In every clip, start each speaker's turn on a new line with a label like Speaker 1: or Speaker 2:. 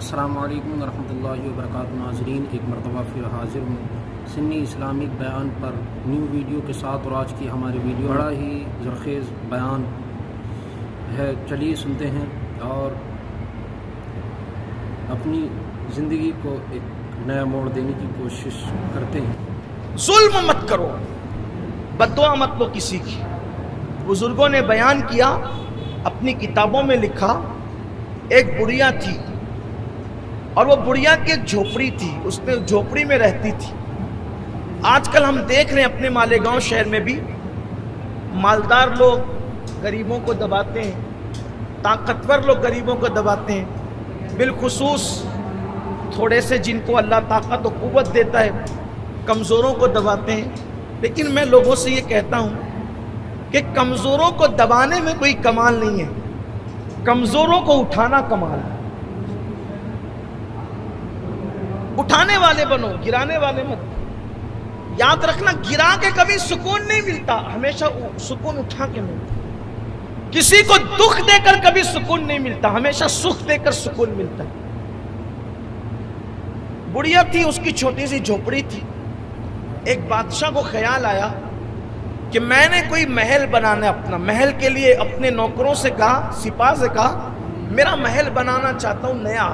Speaker 1: السلام علیکم ورحمۃ اللہ وبرکاتہ ناظرین، ایک مرتبہ پھر حاضر ہوں سنی اسلامک بیان پر نیو ویڈیو کے ساتھ، اور آج کی ہماری ویڈیو بڑا ہی زرخیز بیان ہے۔ چلیے سنتے ہیں اور اپنی زندگی کو ایک نیا موڑ دینے کی کوشش کرتے ہیں۔
Speaker 2: ظلم مت کرو، بددعا مت لو کسی کی۔ بزرگوں نے بیان کیا، اپنی کتابوں میں لکھا، ایک بڑھیا تھی اور وہ بڑھیا کی ایک جھوپڑی تھی، اس نے جھوپڑی میں رہتی تھی۔ آج کل ہم دیکھ رہے ہیں اپنے مالیگاؤں شہر میں بھی مالدار لوگ غریبوں کو دباتے ہیں، طاقتور لوگ غریبوں کو دباتے ہیں، بالخصوص تھوڑے سے جن کو اللہ طاقت و قوت دیتا ہے کمزوروں کو دباتے ہیں۔ لیکن میں لوگوں سے یہ کہتا ہوں کہ کمزوروں کو دبانے میں کوئی کمال نہیں ہے، کمزوروں کو اٹھانا کمال ہے۔ اٹھانے والے بنو، گرانے والے مت۔ یاد رکھنا، گرا کے کبھی سکون نہیں ملتا، ہمیشہ سکون اٹھا کے ملتا۔ کسی کو دکھ دے کر کبھی سکون نہیں ملتا، ہمیشہ سکھ دے کر سکون ملتا ہے۔ بڑھیا تھی، اس کی چھوٹی سی جھوپڑی تھی۔ ایک بادشاہ کو خیال آیا کہ میں نے کوئی محل بنانا ہے اپنا۔ محل کے لیے اپنے نوکروں سے کہا، سپاہ سے کہا، میرا محل بنانا چاہتا ہوں نیا،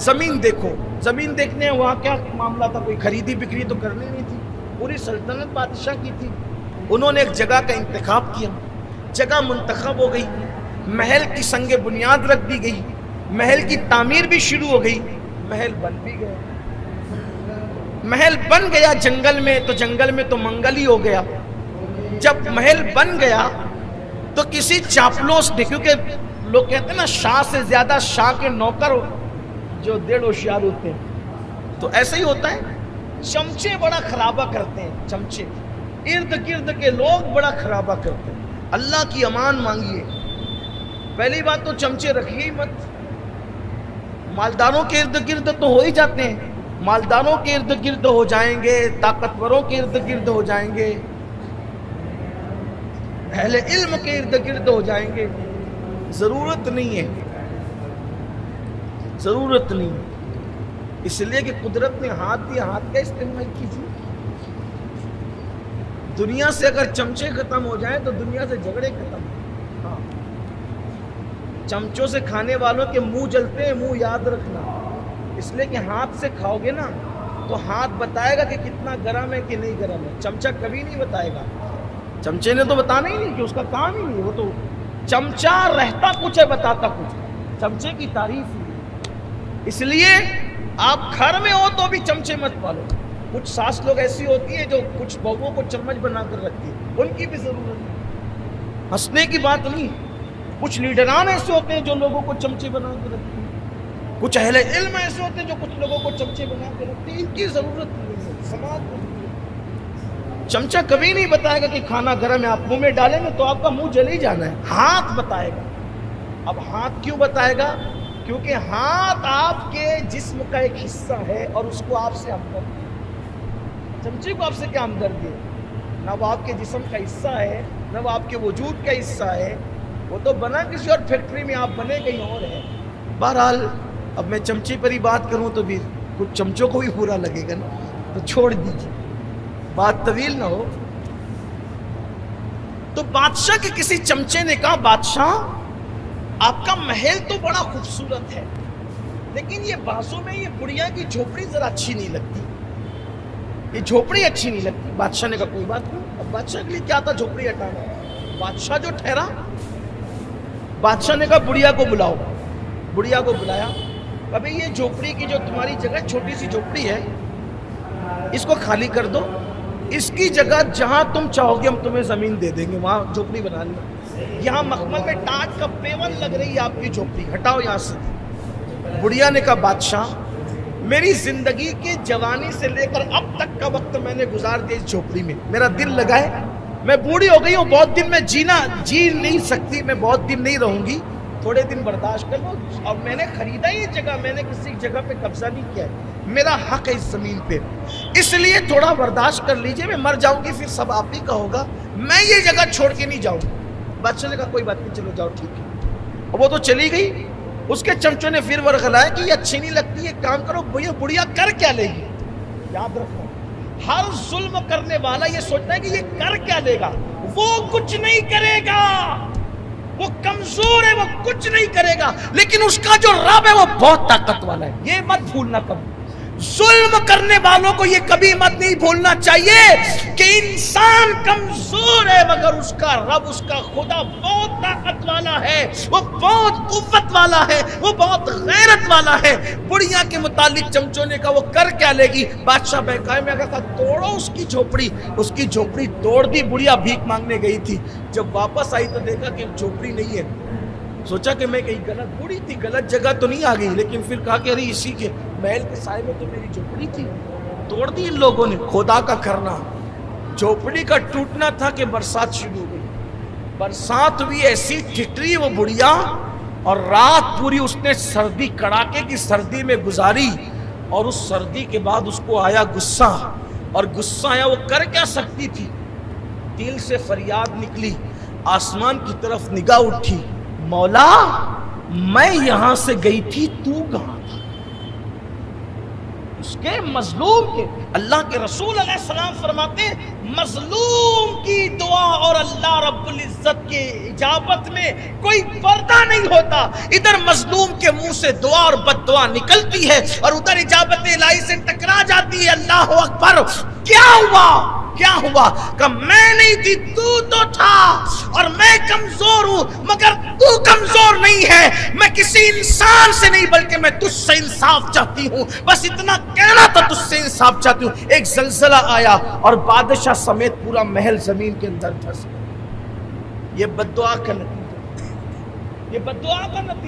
Speaker 2: زمین دیکھو۔ زمین دیکھنے وہاں کیا معاملہ تھا، کوئی خریدی بکری تو کرنی نہیں تھی، پوری سلطنت بادشاہ کی تھی۔ انہوں نے ایک جگہ کا انتخاب کیا، جگہ منتخب ہو گئی، محل کی سنگ بنیاد رکھ دی گئی، محل کی تعمیر بھی شروع ہو گئی، محل بن بھی گیا۔ محل بن گیا جنگل میں، تو جنگل میں تو منگل ہی ہو گیا۔ جب محل بن گیا تو کسی چاپلوس نے، کیونکہ لوگ کہتے ہیں نا شاہ سے زیادہ شاہ کے نوکر جو ڈیڑھ ہوشیار ہوتے ہیں، تو ایسا ہی ہوتا ہے۔ چمچے بڑا خرابہ کرتے ہیں، چمچے ارد گرد کے لوگ بڑا خرابہ کرتے ہیں۔ اللہ کی امان مانگیے۔ پہلی بات تو چمچے رکھیے ہی مت۔ مالداروں کے ارد گرد تو ہو ہی جاتے ہیں، مالداروں کے ارد گرد ہو جائیں گے، طاقتوروں کے ارد گرد ہو جائیں گے، اہل علم کے ارد گرد ہو جائیں گے۔ ضرورت نہیں ہے، ضرورت نہیں ہے، اس لیے کہ قدرت نے ہاتھ دیا، ہاتھ کا استعمال کیجیے۔ دنیا سے اگر چمچے ختم ہو جائیں تو دنیا سے جھگڑے ختم ہو۔ ہاں، چمچوں سے کھانے والوں کے منہ جلتے ہیں، منہ یاد رکھنا، اس لیے کہ ہاتھ سے کھاؤ گے نا تو ہاتھ بتائے گا کہ کتنا گرم ہے کہ نہیں گرم ہے، چمچہ کبھی نہیں بتائے گا۔ چمچے نے تو بتانا ہی نہیں، کہ اس کا کام ہی نہیں، وہ تو چمچہ رہتا کچھ ہے بتاتا کچھ، چمچے کی تعریف ہی۔ اس لیے آپ گھر میں ہو تو بھی چمچے مت پالو۔ کچھ ساس لوگ ایسی ہوتی ہیں جو کچھ بہووں کو چمچ بنا کر رکھتی ہے، ان کی بھی ضرورت ہے، ہنسنے کی بات نہیں۔ کچھ لیڈران ایسے ہوتے ہیں جو لوگوں کو چمچے بنا کے رکھتے ہیں، کچھ اہل علم ایسے ہوتے ہیں جو کچھ لوگوں کو چمچے بنا کے رکھتے ہیں، ان کی ضرورت نہیں ہے، سماج کو۔ چمچہ کبھی نہیں بتائے گا کہ کھانا گرم ہے، آپ منہ میں ڈالیں گے تو آپ کا منہ جل ہی جانا ہے، ہاتھ بتائے گا۔ اب ہاتھ کیوں بتائے گا؟ کیونکہ ہاتھ آپ کے جسم کا ایک حصہ ہے اور اس کو آپ سے ہمدردی ہے۔ چمچے کو آپ سے کیا ہمدردی ہے؟ نہ وہ آپ کے جسم کا حصہ ہے، نہ وہ آپ کے وجود کا حصہ ہے، وہ تو بنا کسی اور فیکٹری میں، آپ بنے کہیں اور ہے۔ بہرحال اب میں چمچے پر ہی بات کروں تو بھی کچھ چمچوں کو بھی برا لگے گا نا، تو چھوڑ دیجیے، بات طویل نہ ہو۔ تو بادشاہ کے کسی چمچے نے کہا، بادشاہ آپ کا محل تو بڑا خوبصورت ہے، لیکن یہ بازو میں یہ بڑھیا کی جھوپڑی ذرا اچھی نہیں لگتی، یہ جھوپڑی اچھی نہیں لگتی۔ بادشاہ نے کہا کوئی بات نہیں۔ اب بادشاہ کے لیے کیا تھا جھوپڑی ہٹانا؟ بادشاہ جو ٹھہرا، بادشاہ نے کہا بڑھیا کو بلاؤ۔ بڑھیا کو بلایا، ابھی یہ جھوپڑی کی جو تمہاری جگہ چھوٹی سی جھوپڑی ہے، اس کو خالی کر دو، اس کی جگہ جہاں تم چاہو گے ہم تمہیں زمین دے دیں گے، وہاں جھوپڑی بنا لیں۔ یہاں مخمل میں ٹاٹ کا پیون لگ رہی ہے آپ کی جھوپڑی، ہٹاؤ یہاں سے۔ بڑھیا نے کہا بادشاہ میری زندگی کی جوانی سے لے کر اب تک کا وقت میں نے گزار دیا اس جھوپڑی میں، میرا دل لگا ہے، میں بوڑھی ہو گئی ہوں، بہت دن میں جی نہیں سکتی، میں بہت دن نہیں رہوں گی، تھوڑے دن برداشت کر لو۔ اور میں نے خریدا یہ جگہ، میں نے کسی جگہ پہ قبضہ نہیں کیا ہے، میرا حق ہے اس زمین پہ، اس لیے تھوڑا برداشت کر لیجئے، میں مر جاؤں گی پھر سب آپ ہی کا ہوگا، میں یہ جگہ چھوڑ کے نہیں جاؤں گی۔ بادشاہ نے کہا کوئی بات نہیں، چلو جاؤ، ٹھیک ہے۔ اور وہ تو چلی گئی۔ اس کے چمچوں نے پھر ورغلایا کہ یہ اچھی نہیں لگتی، یہ کام کرو، یہ بڑھیا کر کیا لے گی؟ یاد رکھو، ہر ظلم کرنے والا یہ سوچتا ہے کہ یہ کر کیا لے گا، وہ کچھ نہیں کرے گا، وہ کمزور ہے، وہ کچھ نہیں کرے گا، لیکن اس کا جو رب ہے وہ بہت طاقت والا ہے، یہ مت بھولنا کبھی۔ ظلم کرنے والوں کو یہ کبھی مت نہیں بھولنا چاہیے کہ انسان کمزور ہے، مگر اس کا رب، اس کا خدا بہت طاقت والا ہے، وہ بہت قوت والا ہے، وہ بہت غیرت والا ہے۔ بڑھیا کے متعلق چمچوں نے کہا وہ کر کیا لے گی؟ بادشاہ بہکائے میں کہا توڑو اس کی جھوپڑی۔ اس کی جھوپڑی توڑ دی، بڑھیا بھیک مانگنے گئی تھی، جب واپس آئی تو دیکھا کہ جھوپڑی نہیں ہے، سوچا کہ میں کہیں غلط بوڑھی تھی، غلط جگہ تو نہیں آ گئی، لیکن پھر کہا کہ ارے اسی کے محل کے سائے میں تو میری جھوپڑی تھی، توڑ دی ان لوگوں نے۔ خدا کا کرنا، جھوپڑی کا ٹوٹنا تھا کہ برسات شروع ہوئی، برسات ہوئی، ایسی ٹھٹری وہ بڑھیا، اور رات پوری اس نے سردی، کڑاکے کی سردی میں گزاری، اور اس سردی کے بعد اس کو آیا غصہ، اور غصہ آیا، وہ کر کیا سکتی تھی؟ دل سے فریاد نکلی، آسمان کی طرف نگاہ اٹھی، مولا میں یہاں سے گئی تھی، تو کہاں تھا؟ اس کے مظلوم کے، اللہ کے رسول علیہ السلام فرماتے ہیں مظلوم کی دعا اور اللہ رب العزت کے اجابت میں کوئی پردہ نہیں ہوتا۔ ادھر مظلوم کے منہ سے دعا اور بد دعا نکلتی ہے، اور ادھر اجابت الہی سے ٹکرا جاتی ہے۔ اللہ اکبر، کیا ہوا؟ کیا ہوا؟ کہ میں نہیں تھی، تو تھا، اور میں کمزور ہوں، مگر تو کمزور نہیں ہے۔ میں کسی انسان سے نہیں بلکہ میں تجھ سے انصاف چاہتی ہوں، بس اتنا کہنا تھا، تجھ سے انصاف چاہتی ہوں۔ ایک زلزلہ آیا اور بادشاہ سمیت پورا محل زمین کے اندر دھس گیا۔ یہ بد دعا کا نتیجہ، یہ بد دعا کا نتیجہ۔